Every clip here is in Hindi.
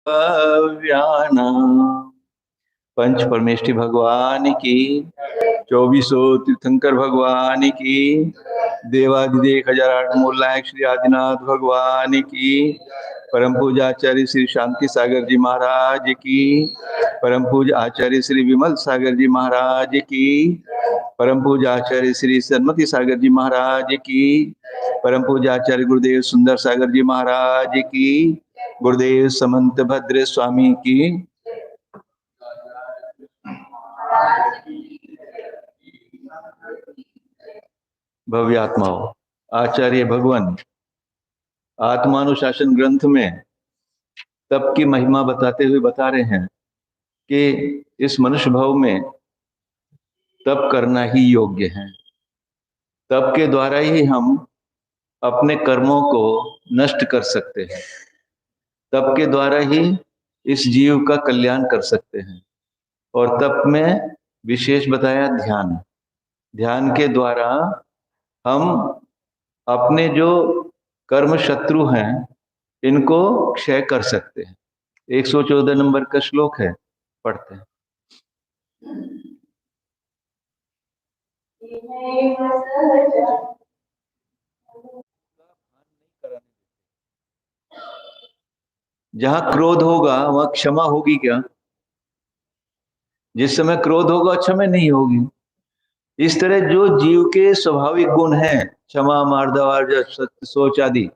व्यानाम। पंच परमेष्ठी भगवान की, 2400 तीर्थंकर भगवान की, देवाधिदेव 1008 मूलनायक श्री आदिनाथ भगवान की, परम पूज्य आचार्य श्री शांति सागर जी महाराज की, परम पूज्य आचार्य श्री विमल सागर जी महाराज की, परम पूज्य आचार्य श्री सन्मति सागर जी महाराज की, परम पूज्य आचार्य गुरुदेव सुंदर सागर जी महाराज की, गुरुदेव समंत भद्र स्वामी की, भव्य आत्माओं। आचार्य भगवान आत्मानुशासन ग्रंथ में तप की महिमा बताते हुए बता रहे हैं कि इस मनुष्य भाव में तप करना ही योग्य है। तप के द्वारा ही हम अपने कर्मों को नष्ट कर सकते हैं। तप के द्वारा ही इस जीव का कल्याण कर सकते हैं। और तप में विशेष बताया ध्यान। ध्यान के द्वारा हम अपने जो कर्म शत्रु हैं इनको क्षय कर सकते हैं। 114 नंबर का श्लोक है, पढ़ते हैं। जहां क्रोध होगा वहां क्षमा होगी क्या? जिस समय क्रोध होगा क्षमा नहीं होगी। इस तरह जो जीव के स्वाभाविक गुण हैं, क्षमा, मार्दव, सत्य, सोच आदि,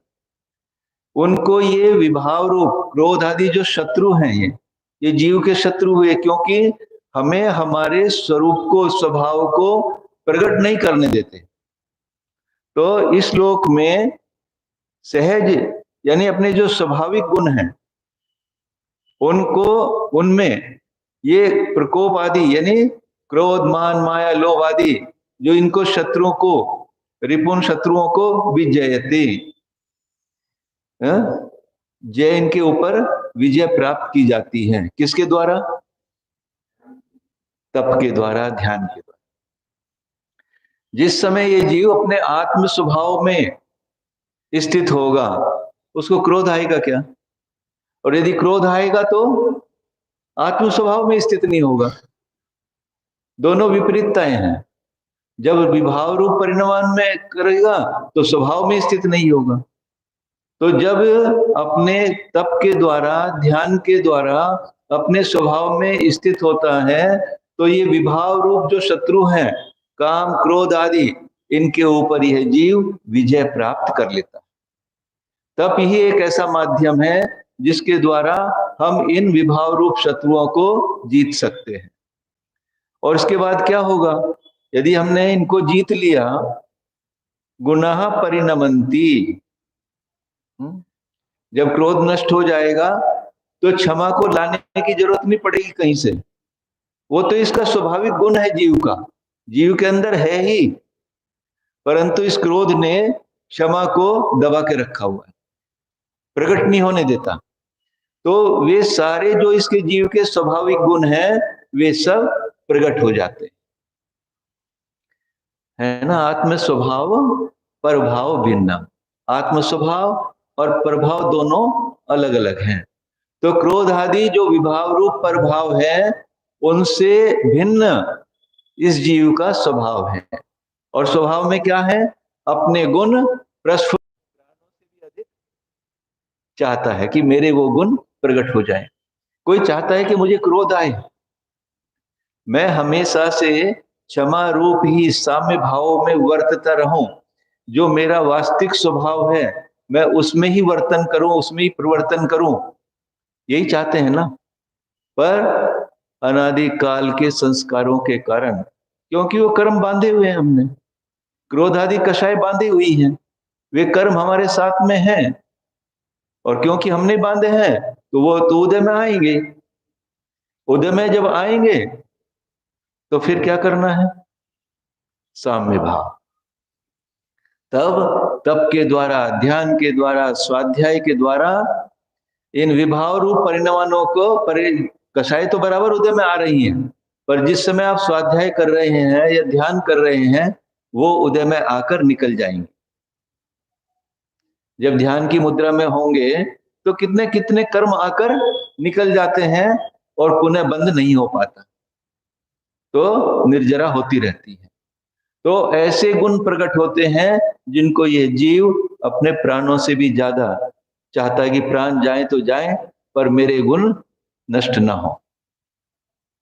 उनको ये विभाव रूप क्रोध आदि जो शत्रु हैं, ये जीव के शत्रु हुए, क्योंकि हमें हमारे स्वरूप को, स्वभाव को प्रकट नहीं करने देते। तो इस लोक में सहज यानी अपने जो स्वाभाविक गुण हैं उनको, उनमें ये प्रकोप आदि यानी क्रोध, मान, माया, लोभ आदि जो इनको शत्रुओं को, रिपुन शत्रुओं को विजयते, जय इनके ऊपर विजय प्राप्त की जाती है। किसके द्वारा? तप के द्वारा, ध्यान के द्वारा। जिस समय ये जीव अपने आत्म स्वभाव में स्थित होगा उसको क्रोध आएगा क्या? और यदि क्रोध आएगा तो आत्म स्वभाव में स्थित नहीं होगा। दोनों विपरीतताएं हैं। जब विभाव रूप परिणाम में करेगा तो स्वभाव में स्थित नहीं होगा। तो जब अपने तप के द्वारा, ध्यान के द्वारा अपने स्वभाव में स्थित होता है तो ये विभाव रूप जो शत्रु हैं, काम, क्रोध आदि, इनके ऊपर यह जीव विजय प्राप्त कर लेता है। तप ही एक ऐसा माध्यम है जिसके द्वारा हम इन विभाव रूप शत्रुओं को जीत सकते हैं। और इसके बाद क्या होगा? यदि हमने इनको जीत लिया, गुनाह परिणमंती, जब क्रोध नष्ट हो जाएगा तो क्षमा को लाने की जरूरत नहीं पड़ेगी कहीं से। वो तो इसका स्वाभाविक गुण है जीव का, जीव के अंदर है ही, परंतु इस क्रोध ने क्षमा को दबा के रखा हुआ है, प्रकट नहीं होने देता। तो वे सारे जो इसके जीव के स्वाभाविक गुण हैं वे सब प्रकट हो जाते है ना। आत्म स्वभाव प्रभाव भिन्न। आत्म स्वभाव और प्रभाव दोनों अलग अलग हैं। तो क्रोध आदि जो विभाव रूप प्रभाव है उनसे भिन्न इस जीव का स्वभाव है। और स्वभाव में क्या है? अपने गुण प्रस्फुट चाहता है कि मेरे वो गुण प्रकट हो जाए। कोई चाहता है कि मुझे क्रोध आए, मैं हमेशा से क्षमा रूप ही साम्य भाव में वर्तता रहूं। जो मेरा वास्तविक स्वभाव है मैं उसमें ही वर्तन करूं, उसमें ही परिवर्तन करूं, यही चाहते हैं ना। पर अनादिकाल के संस्कारों के कारण, क्योंकि वो कर्म बांधे हुए हैं, हमने क्रोध आदि कषाय बांधी हुई हैं, वे कर्म हमारे साथ में हैं। और क्योंकि हमने बांधे हैं तो वो तो उदय में आएंगे। उदय में जब आएंगे तो फिर क्या करना है? साम्य भाव। तब तप के द्वारा, ध्यान के द्वारा, स्वाध्याय के द्वारा इन विभाव रूप परिणामों को कषाय तो बराबर उदय में आ रही हैं, पर जिस समय आप स्वाध्याय कर रहे हैं या ध्यान कर रहे हैं वो उदय में आकर निकल जाएंगे। जब ध्यान की मुद्रा में होंगे तो कितने कितने कर्म आकर निकल जाते हैं और पुनः बंद नहीं हो पाता, तो निर्जरा होती रहती है। तो ऐसे गुण प्रकट होते हैं जिनको ये जीव अपने प्राणों से भी ज्यादा चाहता है कि प्राण जाए तो जाए, पर मेरे गुण नष्ट ना हो।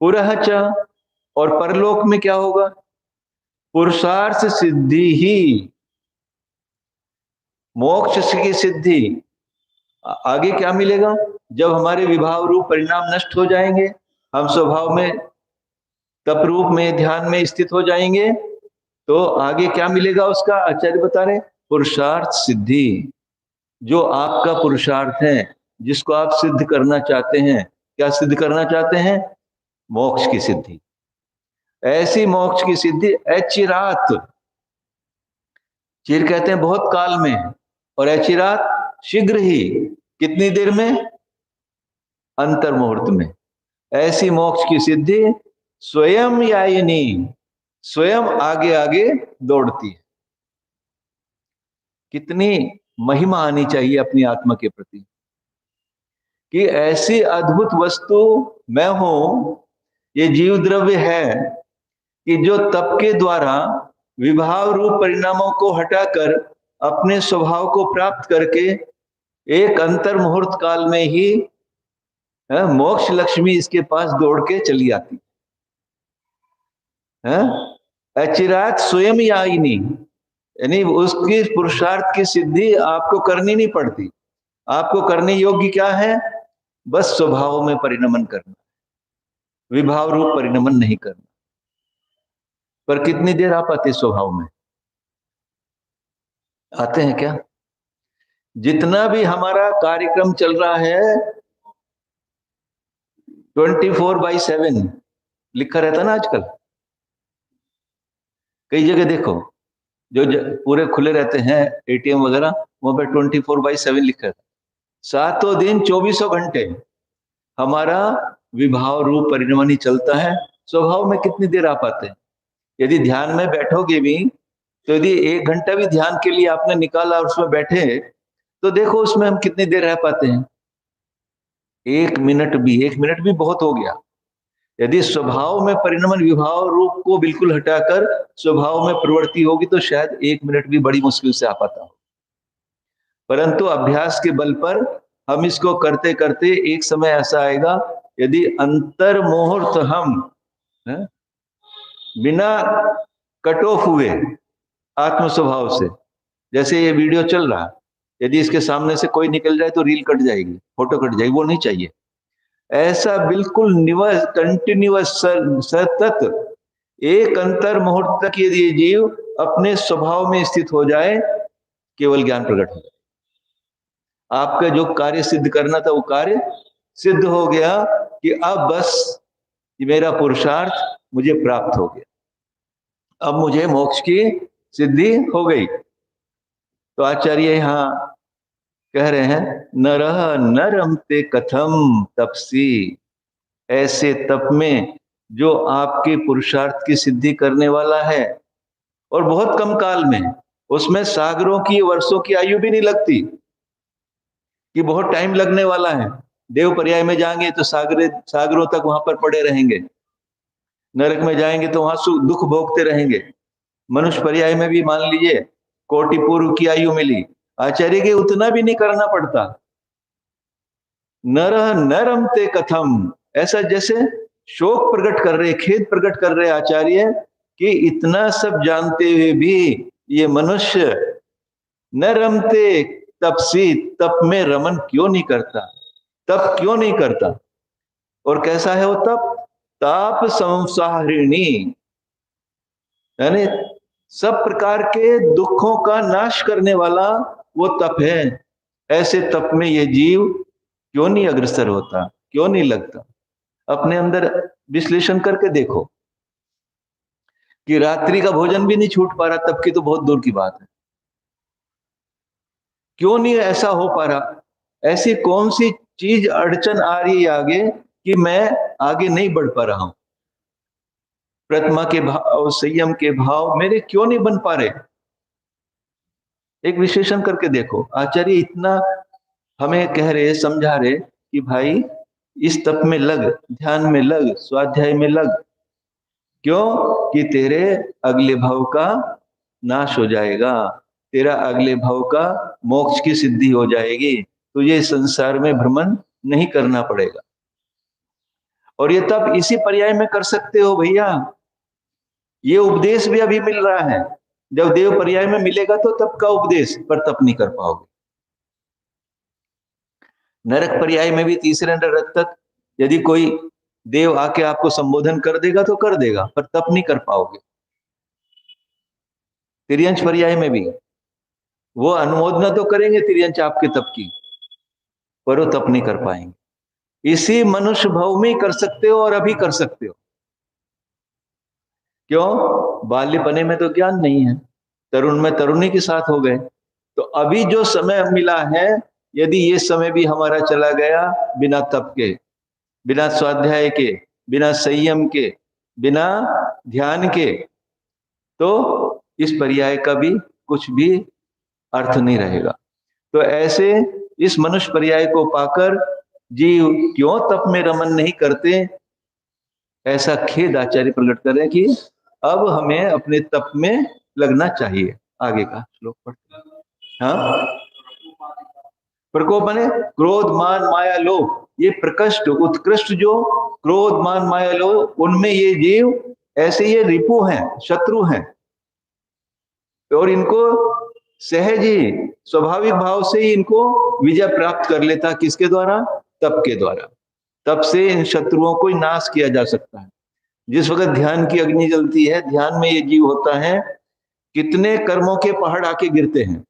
पुरहच, और परलोक में क्या होगा? पुरुषार्थ सिद्धि ही, मोक्ष की सिद्धि। आगे क्या मिलेगा? जब हमारे विभाव रूप परिणाम नष्ट हो जाएंगे, हम स्वभाव में तप रूप में ध्यान में स्थित हो जाएंगे, तो आगे क्या मिलेगा उसका? आचार्य बता रहे, पुरुषार्थ सिद्धि। जो आपका पुरुषार्थ है, जिसको आप सिद्ध करना चाहते हैं, क्या सिद्ध करना चाहते हैं? मोक्ष की सिद्धि। ऐसी मोक्ष की सिद्धि अचिरात, चिर कहते हैं बहुत काल में, और अचिरात शीघ्र ही। कितनी देर में? अंतर मुहूर्त में। ऐसी मोक्ष की सिद्धि स्वयं यायिनी, स्वयं आगे आगे दौड़ती है। कितनी महिमा आनी चाहिए अपनी आत्मा के प्रति कि ऐसी अद्भुत वस्तु मैं हूं, ये जीव द्रव्य है, कि जो तप के द्वारा विभाव रूप परिणामों को हटाकर अपने स्वभाव को प्राप्त करके एक अंतर मुहूर्त काल में ही मोक्ष लक्ष्मी इसके पास दौड़ के चली आती है। अचिरात स्वयं यायिनी, यानी उसकी पुरुषार्थ की सिद्धि आपको करनी नहीं पड़ती। आपको करने योग्य क्या है? बस स्वभाव में परिणमन करना, विभाव रूप परिणमन नहीं करना। पर कितनी देर आप आते स्वभाव में? आते हैं क्या? जितना भी हमारा कार्यक्रम चल रहा है 24/7 लिखा रहता ना आजकल, कई जगह देखो जो पूरे खुले रहते हैं एटीएम वगैरह, वहां पे 24/7 लिखा रहता है। सातों दिन 24 घंटे हमारा विभाव रूप परिणमन ही चलता है। स्वभाव में कितनी देर आप आते हैं? यदि ध्यान में बैठोगे भी, तो यदि 1 घंटा भी ध्यान के लिए आपने निकाला और उसमें बैठे, तो देखो उसमें हम कितनी देर रह पाते हैं? 1 मिनट भी बहुत हो गया। यदि स्वभाव में परिणमन विभाव रूप को बिल्कुल हटाकर स्वभाव में प्रवृत्ति होगी, तो शायद 1 मिनट भी बड़ी मुश्किल से आ पाता हो। परंतु अभ्यास के बल पर हम इसको करते करते एक समय ऐसा आएगा, यदि अंतर मुहूर्त हम बिना कट ऑफ हुए आत्म स्वभाव से, जैसे ये वीडियो चल रहा, यदि इसके सामने से कोई निकल जाए तो रील कट जाएगी, फोटो कट जाएगी, वो नहीं चाहिए। ऐसा बिल्कुल निवस कंटिन्यूअस सतत एक अंतर मुहूर्त तक यदि जीव अपने स्वभाव में स्थित हो जाए, केवल ज्ञान प्रकट हो जाए। आपका जो कार्य सिद्ध करना था वो कार्य सिद्ध हो गया, कि अब बस मेरा पुरुषार्थ मुझे प्राप्त हो गया, अब मुझे मोक्ष की सिद्धि हो गई। तो आचार्य यहां कह रहे हैं, नरह न रमते कथम तपसी। ऐसे तप में जो आपके पुरुषार्थ की सिद्धि करने वाला है, और बहुत कम काल में, उसमें सागरों की वर्षों की आयु भी नहीं लगती, कि बहुत टाइम लगने वाला है। देव पर्याय में जाएंगे तो सागरों तक वहां पर पड़े रहेंगे, नरक में जाएंगे तो वहां दुख भोगते रहेंगे। मनुष्य पर्याय में भी मान लीजिए कोटि पूर्व की आयु मिली, आचार्य के उतना भी नहीं करना पड़ता। नरह न रमते कथम, ऐसा जैसे शोक प्रकट कर रहे, खेद प्रकट कर रहे आचार्य, कि इतना सब जानते हुए भी ये मनुष्य न रमते तपसी, तप में रमन क्यों नहीं करता, तप क्यों नहीं करता? और कैसा है वो तप? ताप संसारिणी, यानी सब प्रकार के दुखों का नाश करने वाला वो तप है। ऐसे तप में ये जीव क्यों नहीं अग्रसर होता, क्यों नहीं लगता? अपने अंदर विश्लेषण करके देखो कि रात्रि का भोजन भी नहीं छूट पा रहा, तब की तो बहुत दूर की बात है। क्यों नहीं ऐसा हो पा रहा? ऐसी कौन सी चीज अड़चन आ रही है आगे कि मैं आगे नहीं बढ़ पा रहा हूं? प्रतिमा के भाव, संयम के भाव मेरे क्यों नहीं बन पा रहे? एक विश्लेषण करके देखो। आचार्य इतना हमें कह रहे, समझा रहे कि भाई इस तप में लग, ध्यान में लग, स्वाध्याय में लग। क्यों? कि तेरे अगले भव का नाश हो जाएगा, तेरा अगले भव का मोक्ष की सिद्धि हो जाएगी, तुझे संसार में भ्रमण नहीं करना पड़ेगा। और ये तप इसी पर्याय में कर सकते हो भैया। ये उपदेश भी अभी मिल रहा है, जब देव पर्याय में मिलेगा तो तप का उपदेश, पर तप नहीं कर पाओगे। नरक पर्याय में भी तीसरे नरक तक यदि कोई देव आके आपको संबोधन कर देगा तो कर देगा, पर तप नहीं कर पाओगे। तिर्यंश पर्याय में भी वो अनुमोदना तो करेंगे तिर्यंश आपके तप की, पर वो तप नहीं कर पाएंगे। इसी मनुष्य भव में कर सकते हो और अभी कर सकते हो। क्यों? बाल्यपने में तो ज्ञान नहीं है, तरुण में तरुणी के साथ हो गए, तो अभी जो समय मिला है, यदि ये समय भी हमारा चला गया बिना तप के, बिना स्वाध्याय के, बिना संयम के, बिना ध्यान के, तो इस पर्याय का भी कुछ भी अर्थ नहीं रहेगा। तो ऐसे इस मनुष्य पर्याय को पाकर जीव क्यों तप में रमन नहीं करते, ऐसा खेद आचार्य प्रकट कर रहे हैं कि अब हमें अपने तप में लगना चाहिए। आगे का श्लोक पढ़ते हैं। हाँ, प्रकोप माने क्रोध मान माया लोभ, ये प्रकृष्ट उत्कृष्ट जो क्रोध मान माया लोभ, उनमें ये जीव ऐसे ये रिपु हैं, शत्रु हैं, और इनको सहज ही स्वाभाविक भाव से ही इनको विजय प्राप्त कर लेता। किसके द्वारा? तप के द्वारा। तप से इन शत्रुओं को नाश किया जा सकता है। जिस वक्त ध्यान की अग्नि जलती है, ध्यान में ये जीव होता है, कितने कर्मों के पहाड़ आके गिरते हैं,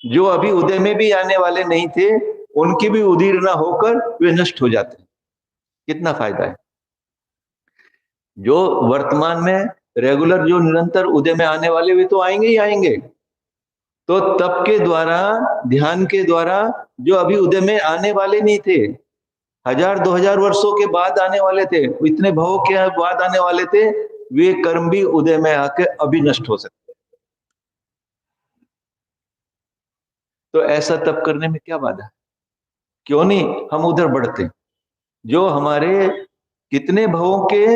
जो अभी उदय में भी आने वाले नहीं थे, उनकी भी उदीर्णा होकर वे नष्ट हो जाते हैं। कितना फायदा है। जो वर्तमान में रेगुलर जो निरंतर उदय में आने वाले, वे तो आएंगे ही आएंगे। तो तप के द्वारा, ध्यान के द्वारा जो अभी उदय में आने वाले नहीं थे, 1000-2000 वर्षों के बाद आने वाले थे, इतने भवों के बाद आने वाले थे, वे कर्म भी उदय में आके अभी नष्ट हो सकते। तो ऐसा तप करने में क्या बाधा है? क्यों नहीं हम उधर बढ़ते? जो हमारे कितने भवों के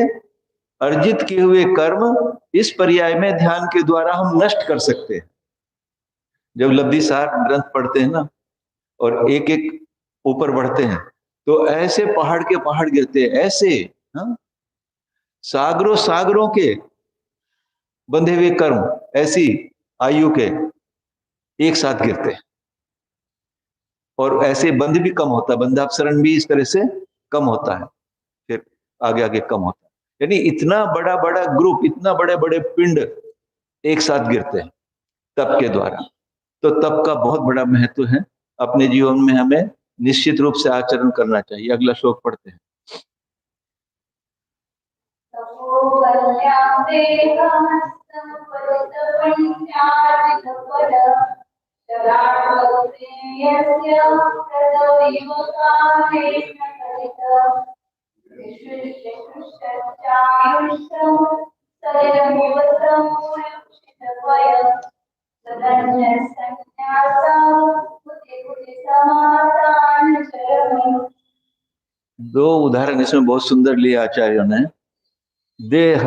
अर्जित किए हुए कर्म इस पर्याय में ध्यान के द्वारा हम नष्ट कर सकते हैं। जब लब्धि सार ग्रंथ पढ़ते हैं ना, और एक एक ऊपर बढ़ते हैं, तो ऐसे पहाड़ के पहाड़ गिरते हैं, ऐसे हाँ? सागरों सागरों के बंधे हुए कर्म ऐसी आयु के एक साथ गिरते हैं, और ऐसे बंध भी कम होता है, बंधापसरण भी इस तरह से कम होता है, फिर आगे आगे कम होता है। यानी इतना बड़ा बड़ा ग्रुप, इतना बड़े बड़े पिंड एक साथ गिरते हैं तप के द्वारा। तो तप का बहुत बड़ा महत्व है, अपने जीवन में हमें निश्चित रूप से आचरण करना चाहिए। अगला श्लोक पढ़ते हैं। दो उदाहरण इसमें बहुत सुंदर लिए आचार्यों ने। देह,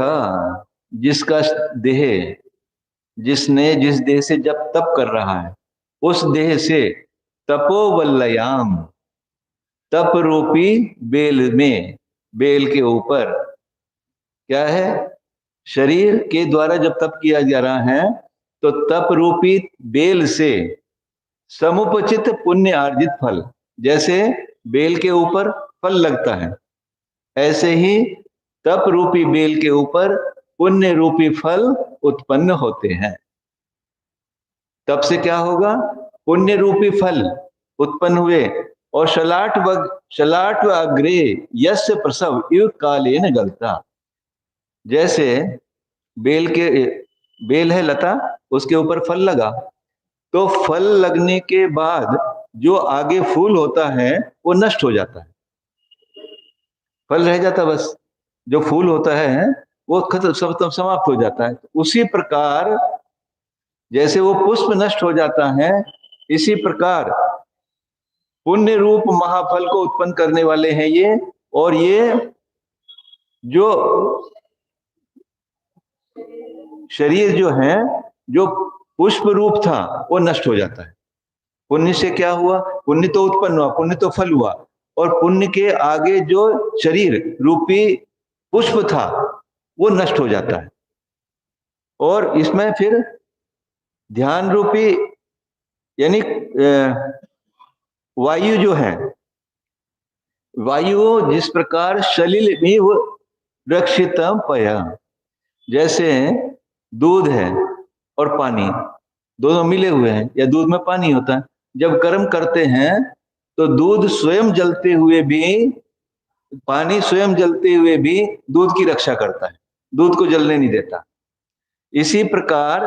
जिसका देह, जिसने जिस देह से जब तप कर रहा है, उस देह से तपोवल्लयाम, तप रूपी बेल में, बेल के ऊपर क्या है, शरीर के द्वारा जब तप किया जा रहा है, तो तप रूपी बेल से समुपचित पुण्य अर्जित फल, जैसे बेल के ऊपर फल लगता है, ऐसे ही तप रूपी बेल के ऊपर पुण्य रूपी फल उत्पन्न होते हैं। तप से क्या होगा? पुण्य रूपी फल उत्पन्न हुए, और शलाट व अग्रे यस्य प्रसव इव कालेन गलता। जैसे बेल है लता, उसके ऊपर फल लगा, तो फल लगने के बाद जो आगे फूल होता है वो नष्ट हो जाता है, फल रह जाता, बस जो फूल होता है वो खत्म, समाप्त हो जाता है। उसी प्रकार जैसे वो पुष्प नष्ट हो जाता है, इसी प्रकार पुण्य रूप महाफल को उत्पन्न करने वाले हैं ये। और ये जो शरीर जो है, जो पुष्प रूप था, वो नष्ट हो जाता है। पुण्य से क्या हुआ? पुण्य तो उत्पन्न हुआ, पुण्य तो फल हुआ, और पुण्य के आगे जो शरीर रूपी पुष्प था वो नष्ट हो जाता है। और इसमें फिर ध्यान रूपी यानी वायु जो है, वायु जिस प्रकार सलिल रक्षितम पया, जैसे दूध है और पानी दोनों मिले हुए हैं, या दूध में पानी होता है, जब गर्म करते हैं तो दूध स्वयं जलते हुए भी, पानी स्वयं जलते हुए भी दूध की रक्षा करता है, दूध को जलने नहीं देता। इसी प्रकार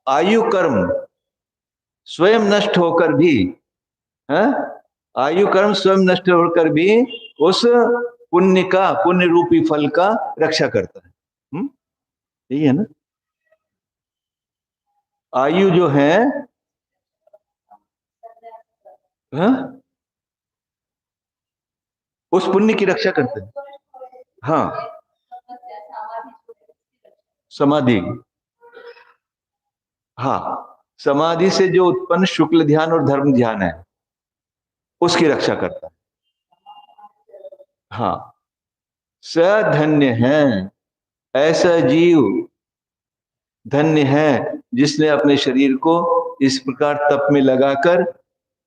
आयु कर्म स्वयं नष्ट होकर भी, आयु कर्म स्वयं नष्ट होकर भी उस पुण्य का, पुण्य रूपी फल का रक्षा करता है। यही है ना? आयु जो है, उस पुण्य की रक्षा करते हैं। हाँ, समाधि, हाँ, समाधि से जो उत्पन्न शुक्ल ध्यान और धर्म ध्यान है उसकी रक्षा करता है। हाँ, स धन्य है, ऐसा जीव धन्य है जिसने अपने शरीर को इस प्रकार तप में लगाकर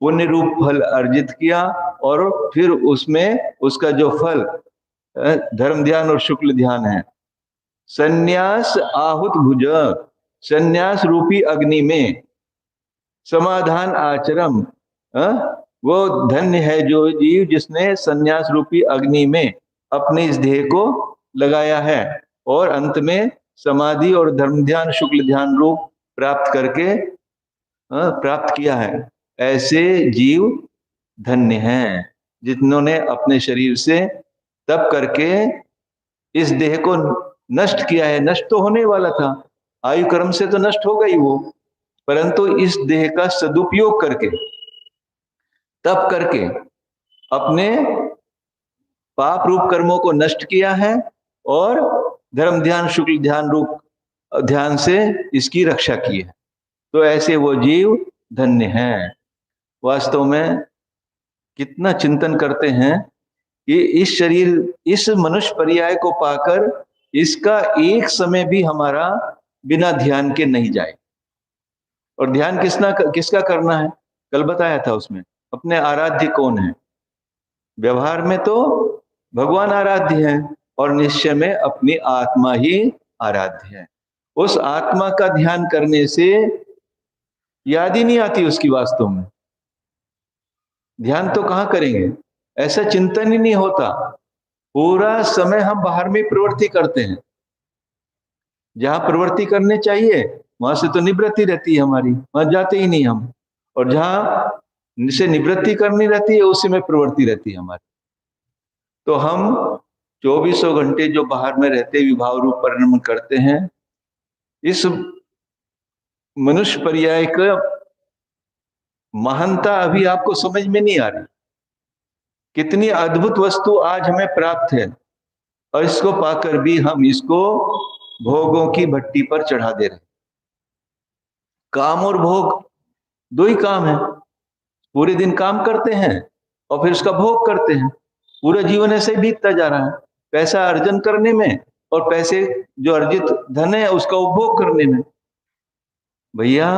पुण्य रूप फल अर्जित किया, और फिर उसमें उसका जो फल धर्म ध्यान और शुक्ल ध्यान है। संन्यास आहुत भुज, संन्यास रूपी अग्नि में समाधान आचरम, वो धन्य है जो जीव जिसने संन्यास रूपी अग्नि में अपने इस देह को लगाया है और अंत में समाधि और धर्म ध्यान शुक्ल ध्यान रूप प्राप्त करके प्राप्त किया है। ऐसे जीव धन्य हैं जिन्होंने अपने शरीर से तप करके इस देह को नष्ट किया है। नष्ट तो होने वाला था, आयु कर्म से तो नष्ट हो गई वो, परंतु इस देह का सदुपयोग करके, तप करके अपने पाप रूप कर्मों को नष्ट किया है और धर्म ध्यान शुक्ल ध्यान रूप ध्यान से इसकी रक्षा की है। तो ऐसे वो जीव धन्य हैं। वास्तव में कितना चिंतन करते हैं कि इस शरीर, इस मनुष्य पर्याय को पाकर इसका एक समय भी हमारा बिना ध्यान के नहीं जाए। और ध्यान किसका करना है? कल बताया था उसमें, अपने आराध्य कौन है। व्यवहार में तो भगवान आराध्य है और निश्चय में अपनी आत्मा ही आराध्य है। उस आत्मा का ध्यान करने से याद ही नहीं आती उसकी, वास्तव में ध्यान तो कहां करेंगे, ऐसा चिंतन ही नहीं होता। पूरा समय हम बाहर में प्रवृत्ति करते हैं, जहां प्रवृत्ति करने चाहिए वहां से तो निवृत्ति रहती है हमारी, वहां जाते ही नहीं हम, और जहां से निवृत्ति करनी रहती है उसी में प्रवृत्ति रहती है हमारी। तो हम 24 घंटे जो बाहर में रहते विभाव रूप परिणमन करते हैं, इस मनुष्य पर्याय का महानता अभी आपको समझ में नहीं आ रही। कितनी अद्भुत वस्तु आज हमें प्राप्त है और इसको पाकर भी हम इसको भोगों की भट्टी पर चढ़ा दे रहे। काम और भोग दो ही काम है। पूरे दिन काम करते हैं और फिर उसका भोग करते हैं। पूरा जीवन ऐसे बीतता जा रहा है, पैसा अर्जन करने में और पैसे जो अर्जित धन है उसका उपभोग करने में। भैया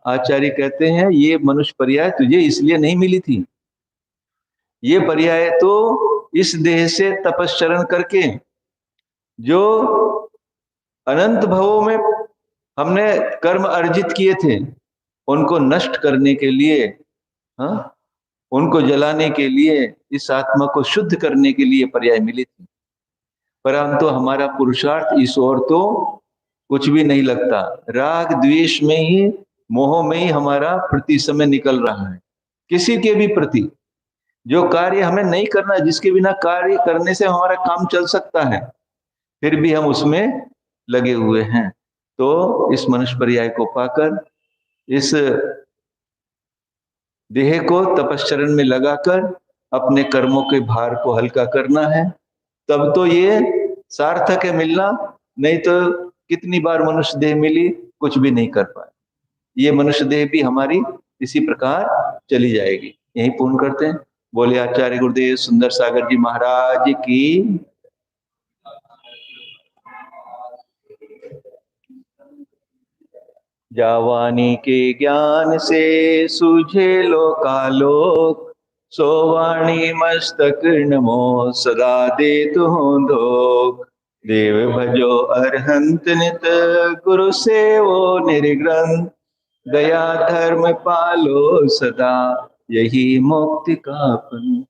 आचार्य कहते हैं ये मनुष्य पर्याय तुझे इसलिए नहीं मिली थी, ये पर्याय तो इस देह से तपश्चरण करके जो अनंत भवों में हमने कर्म अर्जित किए थे उनको नष्ट करने के लिए, उनको जलाने के लिए, इस आत्मा को शुद्ध करने के लिए पर्याय मिली थी। परंतु हमारा पुरुषार्थ इस ओर तो कुछ भी नहीं लगता। राग द्वेष में ही, मोह में ही हमारा प्रति समय निकल रहा है। किसी के भी प्रति जो कार्य हमें नहीं करना, जिसके बिना कार्य करने से हमारा काम चल सकता है, फिर भी हम उसमें लगे हुए हैं। तो इस मनुष्य पर्याय को पाकर, इस देह को तपश्चरण में लगाकर अपने कर्मों के भार को हल्का करना है, तब तो ये सार्थक है मिलना। नहीं तो कितनी बार मनुष्य देह मिली, कुछ भी नहीं कर पाए। ये मनुष्य देह भी हमारी इसी प्रकार चली जाएगी। यही पूर्ण करते हैं। बोले आचार्य गुरुदेव सुंदर सागर जी महाराज की। जावानी के ज्ञान से सूझे लोकालोक, सोवाणी मस्तक नमो सदा दे धोख। देव भजो अरहंत नित, गुरु सेवो निर्ग्रंथ। दया धर्म पालो सदा, यही मुक्ति का पन।